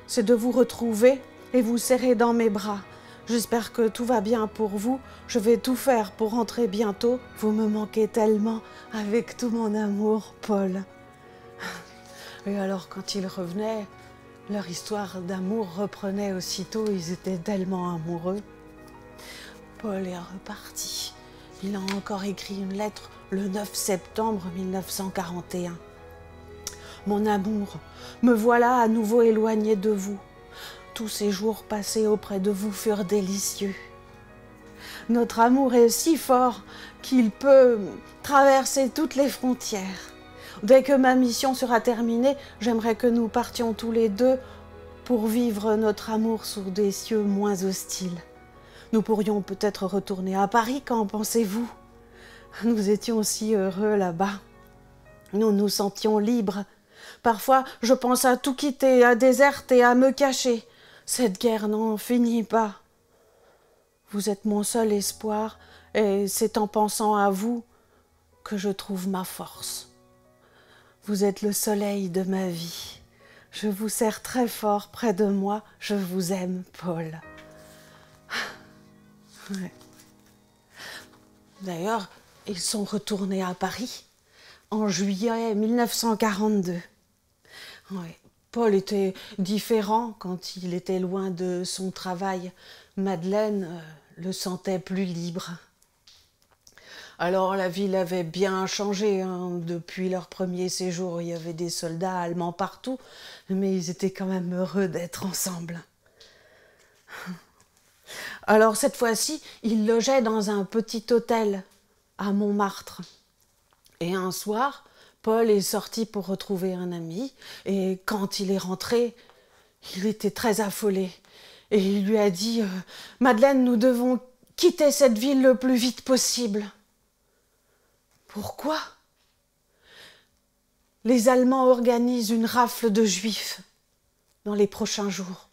c'est de vous retrouver et vous serrer dans mes bras. J'espère que tout va bien pour vous. Je vais tout faire pour rentrer bientôt. Vous me manquez tellement, avec tout mon amour, Paul. Et alors, quand ils revenaient, leur histoire d'amour reprenait aussitôt. Ils étaient tellement amoureux. Paul est reparti. Il a encore écrit une lettre le 9 septembre 1941. Mon amour, me voilà à nouveau éloigné de vous. Tous ces jours passés auprès de vous furent délicieux. Notre amour est si fort qu'il peut traverser toutes les frontières. Dès que ma mission sera terminée, j'aimerais que nous partions tous les deux pour vivre notre amour sous des cieux moins hostiles. Nous pourrions peut-être retourner à Paris, qu'en pensez-vous? Nous étions si heureux là-bas. Nous nous sentions libres. Parfois, je pense à tout quitter, à déserter, à me cacher. Cette guerre n'en finit pas. Vous êtes mon seul espoir, et c'est en pensant à vous que je trouve ma force. Vous êtes le soleil de ma vie. Je vous serre très fort près de moi. Je vous aime, Paul. Ouais. D'ailleurs, ils sont retournés à Paris en juillet 1942. Ouais. Paul était différent quand il était loin de son travail. Madeleine le sentait plus libre. Alors la ville avait bien changé, hein. Depuis leur premier séjour, il y avait des soldats allemands partout, mais ils étaient quand même heureux d'être ensemble. Alors cette fois-ci, ils logeaient dans un petit hôtel à Montmartre. Et un soir, Paul est sorti pour retrouver un ami, et quand il est rentré, il était très affolé. Et il lui a dit « Madeleine, nous devons quitter cette ville le plus vite possible. » Pourquoi? Les Allemands organisent une rafle de Juifs dans les prochains jours.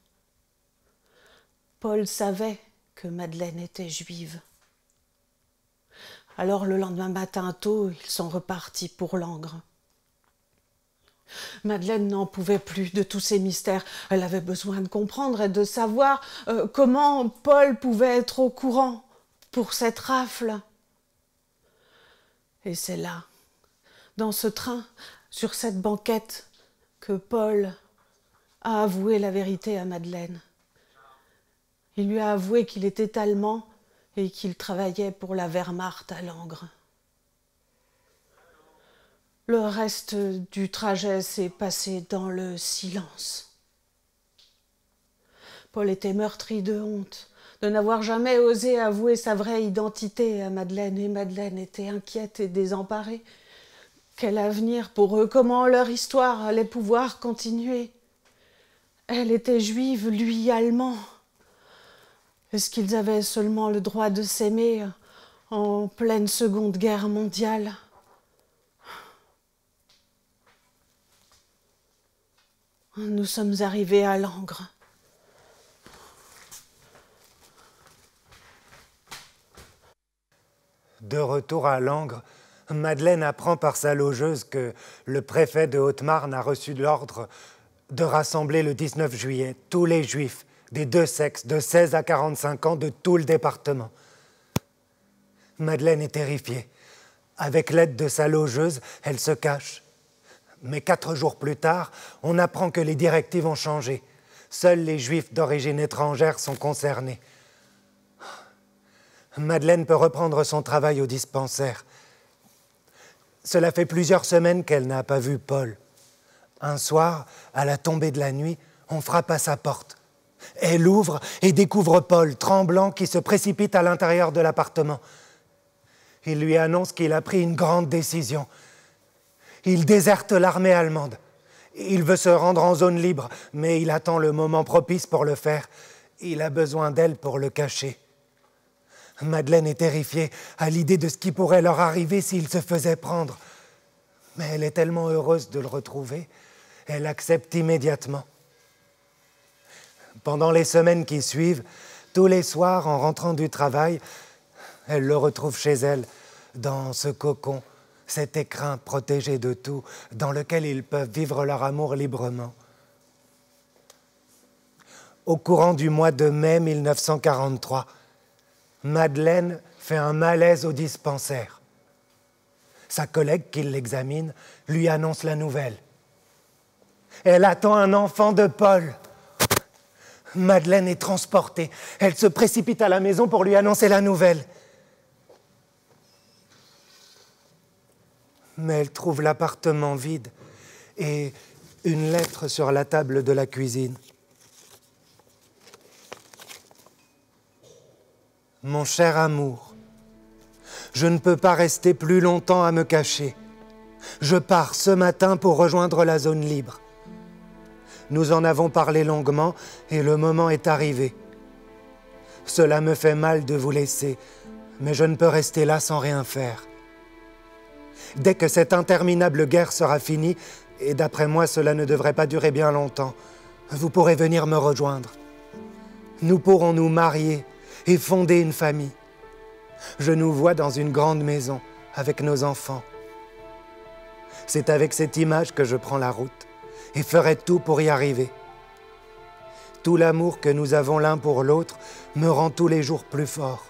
Paul savait que Madeleine était juive. Alors le lendemain matin tôt, ils sont repartis pour Langres. Madeleine n'en pouvait plus de tous ces mystères. Elle avait besoin de comprendre et de savoir comment Paul pouvait être au courant pour cette rafle. Et c'est là, dans ce train, sur cette banquette, que Paul a avoué la vérité à Madeleine. Il lui a avoué qu'il était allemand et qu'il travaillait pour la Wehrmacht à Langres. Le reste du trajet s'est passé dans le silence. Paul était meurtri de honte de n'avoir jamais osé avouer sa vraie identité à Madeleine, et Madeleine était inquiète et désemparée. Quel avenir pour eux? Comment leur histoire allait pouvoir continuer? Elle était juive, lui allemand. Est-ce qu'ils avaient seulement le droit de s'aimer en pleine Seconde Guerre mondiale? Nous sommes arrivés à Langres. De retour à Langres, Madeleine apprend par sa logeuse que le préfet de Haute-Marne a reçu l'ordre de rassembler le 19 juillet tous les juifs des deux sexes, de 16 à 45 ans, de tout le département. Madeleine est terrifiée. Avec l'aide de sa logeuse, elle se cache. Mais 4 jours plus tard, on apprend que les directives ont changé. Seuls les juifs d'origine étrangère sont concernés. Madeleine peut reprendre son travail au dispensaire. Cela fait plusieurs semaines qu'elle n'a pas vu Paul. Un soir, à la tombée de la nuit, on frappe à sa porte. Elle ouvre et découvre Paul, tremblant, qui se précipite à l'intérieur de l'appartement. Il lui annonce qu'il a pris une grande décision. Il déserte l'armée allemande. Il veut se rendre en zone libre, mais il attend le moment propice pour le faire. Il a besoin d'elle pour le cacher. Madeleine est terrifiée à l'idée de ce qui pourrait leur arriver s'il se faisait prendre. Mais elle est tellement heureuse de le retrouver, elle accepte immédiatement. Pendant les semaines qui suivent, tous les soirs, en rentrant du travail, elle le retrouve chez elle, dans ce cocon, cet écrin protégé de tout, dans lequel ils peuvent vivre leur amour librement. Au courant du mois de mai 1943, Madeleine fait un malaise au dispensaire. Sa collègue qui l'examine lui annonce la nouvelle. Elle attend un enfant de Paul. Madeleine est transportée. Elle se précipite à la maison pour lui annoncer la nouvelle. Mais elle trouve l'appartement vide et une lettre sur la table de la cuisine. Mon cher amour, je ne peux pas rester plus longtemps à me cacher. Je pars ce matin pour rejoindre la zone libre. Nous en avons parlé longuement et le moment est arrivé. Cela me fait mal de vous laisser, mais je ne peux rester là sans rien faire. Dès que cette interminable guerre sera finie, et d'après moi cela ne devrait pas durer bien longtemps, vous pourrez venir me rejoindre. Nous pourrons nous marier et fonder une famille. Je nous vois dans une grande maison avec nos enfants. C'est avec cette image que je prends la route et ferai tout pour y arriver. Tout l'amour que nous avons l'un pour l'autre me rend tous les jours plus fort.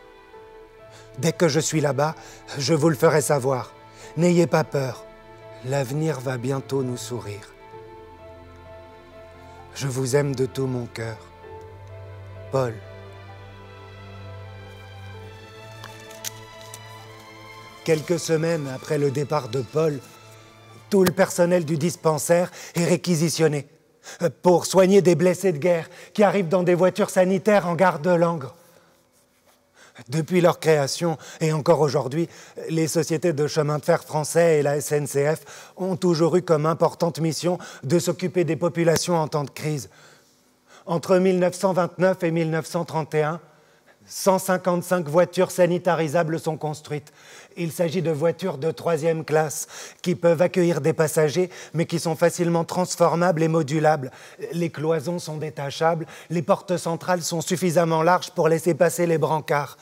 Dès que je suis là-bas, je vous le ferai savoir. N'ayez pas peur, l'avenir va bientôt nous sourire. Je vous aime de tout mon cœur. Paul. Quelques semaines après le départ de Paul, tout le personnel du dispensaire est réquisitionné pour soigner des blessés de guerre qui arrivent dans des voitures sanitaires en gare de Langres. Depuis leur création, et encore aujourd'hui, les sociétés de chemin de fer français et la SNCF ont toujours eu comme importante mission de s'occuper des populations en temps de crise. Entre 1929 et 1931, 155 voitures sanitarisables sont construites. Il s'agit de voitures de 3e classe qui peuvent accueillir des passagers, mais qui sont facilement transformables et modulables. Les cloisons sont détachables, les portes centrales sont suffisamment larges pour laisser passer les brancards.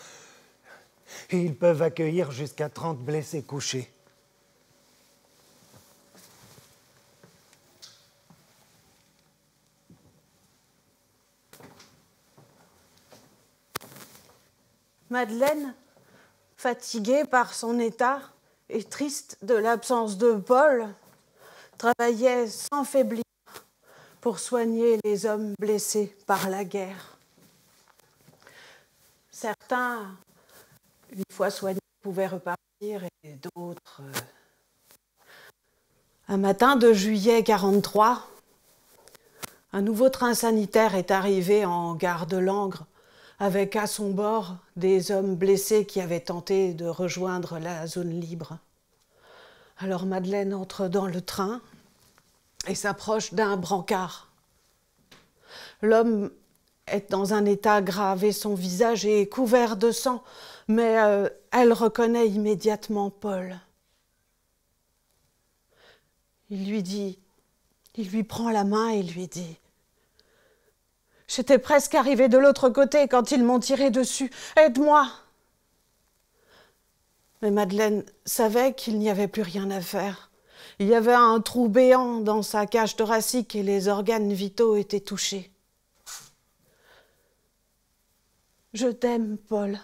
Et ils peuvent accueillir jusqu'à 30 blessés couchés. Madeleine, fatiguée par son état et triste de l'absence de Paul, travaillait sans faiblir pour soigner les hommes blessés par la guerre. Certains, une fois soignés, pouvaient repartir et d'autres... Un matin de juillet 1943, un nouveau train sanitaire est arrivé en gare de Langres avec à son bord des hommes blessés qui avaient tenté de rejoindre la zone libre. Alors Madeleine entre dans le train et s'approche d'un brancard. L'homme est dans un état grave et son visage est couvert de sang, mais elle reconnaît immédiatement Paul. Il lui prend la main et lui dit: j'étais presque arrivée de l'autre côté quand ils m'ont tiré dessus. Aide-moi !» Mais Madeleine savait qu'il n'y avait plus rien à faire. Il y avait un trou béant dans sa cage thoracique et les organes vitaux étaient touchés. « Je t'aime, Paul,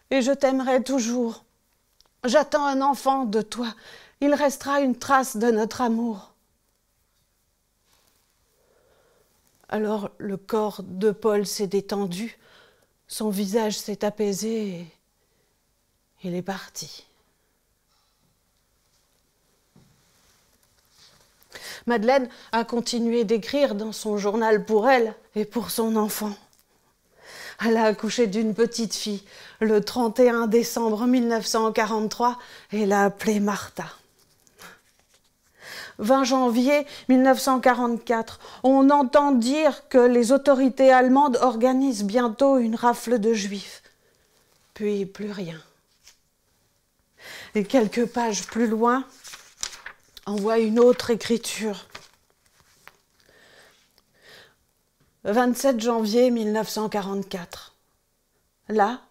et je t'aimerai toujours. J'attends un enfant de toi. Il restera une trace de notre amour. » Alors le corps de Paul s'est détendu, son visage s'est apaisé et il est parti. Madeleine a continué d'écrire dans son journal pour elle et pour son enfant. Elle a accouché d'une petite fille le 31 décembre 1943 et l'a appelée Martha. 20 janvier 1944, on entend dire que les autorités allemandes organisent bientôt une rafle de juifs. Puis plus rien. Et quelques pages plus loin, on voit une autre écriture. 27 janvier 1944. Là,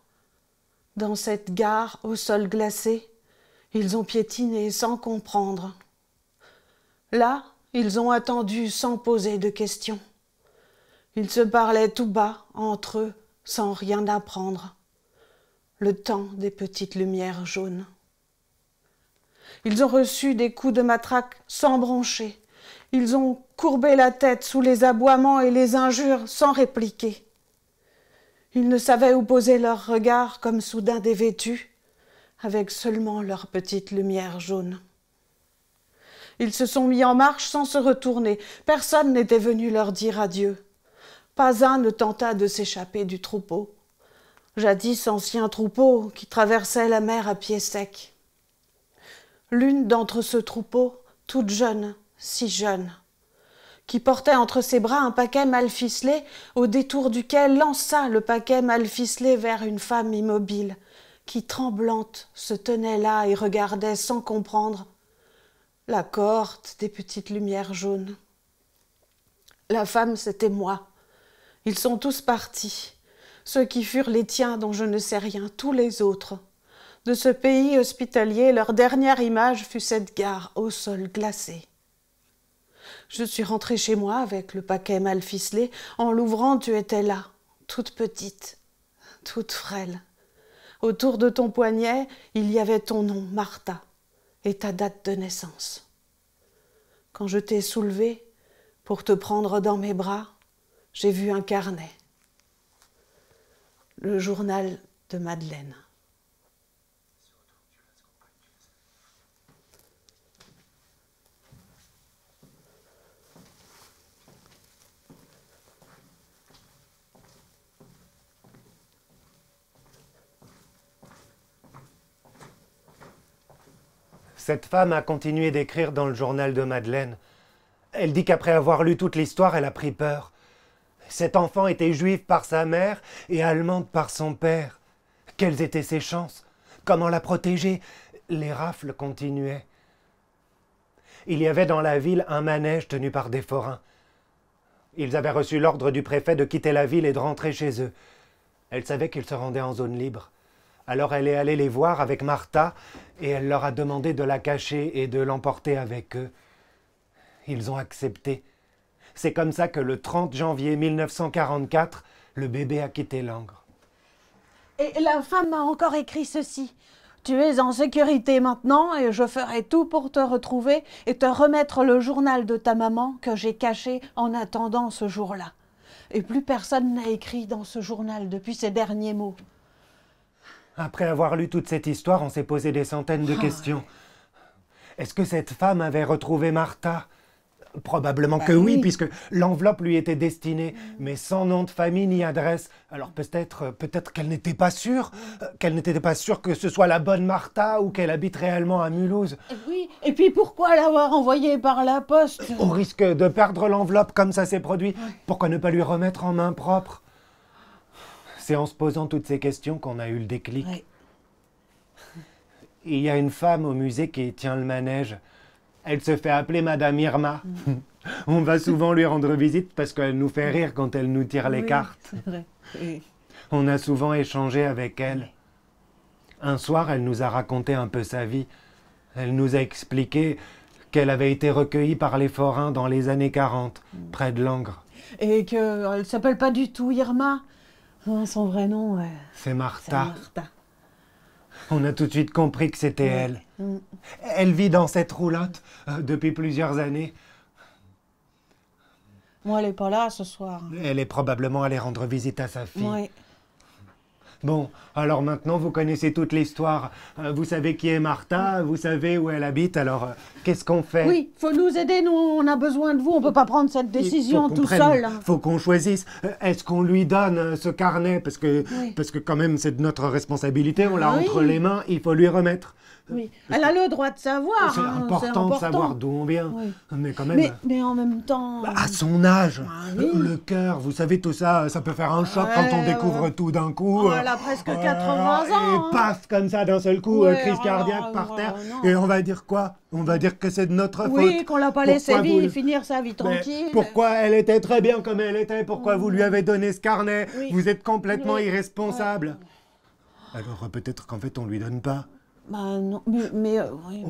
dans cette gare au sol glacé, ils ont piétiné sans comprendre. Là, ils ont attendu sans poser de questions. Ils se parlaient tout bas, entre eux, sans rien apprendre. Le temps des petites lumières jaunes. Ils ont reçu des coups de matraque sans broncher. Ils ont courbé la tête sous les aboiements et les injures sans répliquer. Ils ne savaient où poser leur regard comme soudain dévêtus, avec seulement leur petite lumière jaune. Ils se sont mis en marche sans se retourner. Personne n'était venu leur dire adieu. Pas un ne tenta de s'échapper du troupeau. Jadis ancien troupeau qui traversait la mer à pied sec. L'une d'entre ce troupeau, toute jeune, si jeune, qui portait entre ses bras un paquet mal ficelé, au détour duquel lança le paquet mal ficelé vers une femme immobile, qui, tremblante, se tenait là et regardait sans comprendre la cohorte des petites lumières jaunes. La femme, c'était moi. Ils sont tous partis. Ceux qui furent les tiens dont je ne sais rien, tous les autres. De ce pays hospitalier, leur dernière image fut cette gare au sol glacé. Je suis rentrée chez moi avec le paquet mal ficelé. En l'ouvrant, tu étais là, toute petite, toute frêle. Autour de ton poignet, il y avait ton nom, Martha, et ta date de naissance. Quand je t'ai soulevée pour te prendre dans mes bras, j'ai vu un carnet. Le journal de Madeleine. Cette femme a continué d'écrire dans le journal de Madeleine. Elle dit qu'après avoir lu toute l'histoire, elle a pris peur. Cet enfant était juif par sa mère et allemande par son père. Quelles étaient ses chances? Comment la protéger? Les rafles continuaient. Il y avait dans la ville un manège tenu par des forains. Ils avaient reçu l'ordre du préfet de quitter la ville et de rentrer chez eux. Elle savait qu'ils se rendaient en zone libre. Alors elle est allée les voir avec Martha et elle leur a demandé de la cacher et de l'emporter avec eux. Ils ont accepté. C'est comme ça que le 30 janvier 1944, le bébé a quitté Langres. Et la femme a encore écrit ceci. Tu es en sécurité maintenant et je ferai tout pour te retrouver et te remettre le journal de ta maman que j'ai caché en attendant ce jour-là. Et plus personne n'a écrit dans ce journal depuis ces derniers mots. Après avoir lu toute cette histoire, on s'est posé des centaines de questions. Est-ce que cette femme avait retrouvé Martha? Probablement que oui, puisque l'enveloppe lui était destinée, mais sans nom de famille ni adresse. Alors peut-être qu'elle n'était pas sûre, que ce soit la bonne Martha ou qu'elle habite réellement à Mulhouse. Oui, et puis pourquoi l'avoir envoyée par la poste? Au risque de perdre l'enveloppe comme ça s'est produit, pourquoi ne pas lui remettre en main propre? C'est en se posant toutes ces questions qu'on a eu le déclic. Oui. Il y a une femme au musée qui tient le manège. Elle se fait appeler Madame Irma. On va souvent lui rendre visite parce qu'elle nous fait rire quand elle nous tire les cartes. C'est vrai. Oui. On a souvent échangé avec elle. Un soir, elle nous a raconté un peu sa vie. Elle nous a expliqué qu'elle avait été recueillie par les forains dans les années 40, près de Langres. Et qu'elle ne s'appelle pas du tout Irma. Son vrai nom, C'est c'est Martha. Martha. On a tout de suite compris que c'était elle. Elle vit dans cette roulotte depuis plusieurs années. Moi, elle n'est pas là ce soir. Elle est probablement allée rendre visite à sa fille. Oui. Bon, alors maintenant vous connaissez toute l'histoire. Vous savez qui est Martha, vous savez où elle habite, alors qu'est-ce qu'on fait? Oui, faut nous aider, nous on a besoin de vous, on peut pas prendre cette décision tout seul. Faut qu'on choisisse. Est-ce qu'on lui donne ce carnet parce que quand même c'est de notre responsabilité, on l'a entre les mains, il faut lui remettre. Oui, elle a le droit de savoir. C'est important de savoir d'où on vient, mais quand même... Mais en même temps... À son âge, le cœur, vous savez, tout ça, ça peut faire un choc quand on découvre tout d'un coup. Elle a presque 80 ans. Et paf, comme ça, d'un seul coup, crise cardiaque par terre. Et on va dire quoi? On va dire que c'est de notre faute. Oui, qu'on l'a pas laissé finir sa vie tranquille. Mais pourquoi elle était très bien comme elle était? Pourquoi vous lui avez donné ce carnet? Vous êtes complètement irresponsable. Alors peut-être qu'en fait, on lui donne pas. Bah non, mais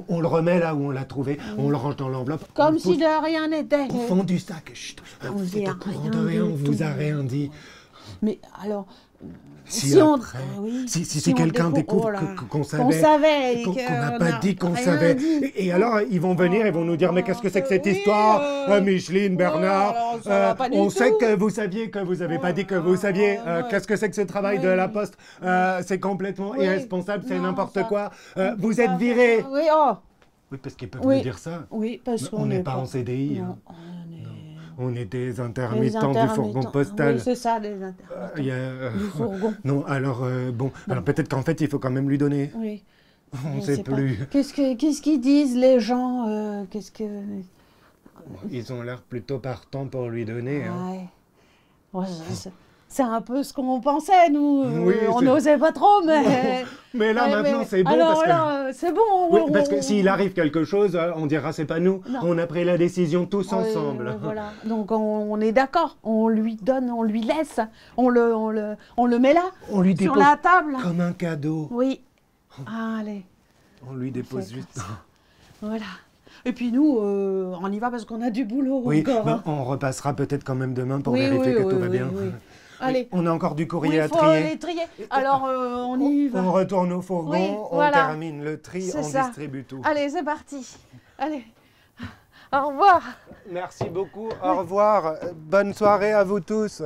On le remet là où on l'a trouvé, on le range dans l'enveloppe. Comme si de rien n'était. Au fond du sac. Chut, vous êtes au courant de rien, on vous a rien dit. Mais alors... Si quelqu'un découvre qu'on savait, qu'on n'a pas dit qu'on savait, et alors ils vont venir et vont nous dire mais qu'est-ce que c'est que cette histoire, Micheline, Bernard, on sait que vous saviez que vous n'avez pas dit que vous saviez, qu'est-ce que c'est que ce travail de la Poste, c'est complètement irresponsable, c'est n'importe quoi, vous êtes virés. Oui, parce qu'ils peuvent nous dire ça. Oui, parce qu'on n'est pas en CDI. Non, on est des intermittents du fourgon postal. Oui, c'est ça, des intermittents du fourgon. Non, alors, alors peut-être qu'en fait, il faut quand même lui donner. Oui. On ne sait plus. Qu'est-ce qu'ils disent, les gens Ils ont l'air plutôt partants pour lui donner. Ouais. C'est un peu ce qu'on pensait, nous. Oui, on n'osait pas trop, mais... mais là, maintenant, c'est bon. Alors parce là, c'est bon. Oui, parce que s'il arrive quelque chose, on dira c'est pas nous. Non. On a pris la décision tous ensemble. Voilà. Donc on est d'accord. On lui donne, on lui laisse. On le met là, on lui sur la table. Comme un cadeau. Oui. Allez. On lui dépose juste. Voilà. Et puis nous, on y va parce qu'on a du boulot encore. Ben, on repassera peut-être quand même demain pour vérifier que tout va bien. Allez. On a encore du courrier à trier. Alors, on y va. On retourne au fourgon, on termine le tri, on distribue tout. Allez, c'est parti. Allez. Au revoir. Merci beaucoup. Au revoir. Bonne soirée à vous tous.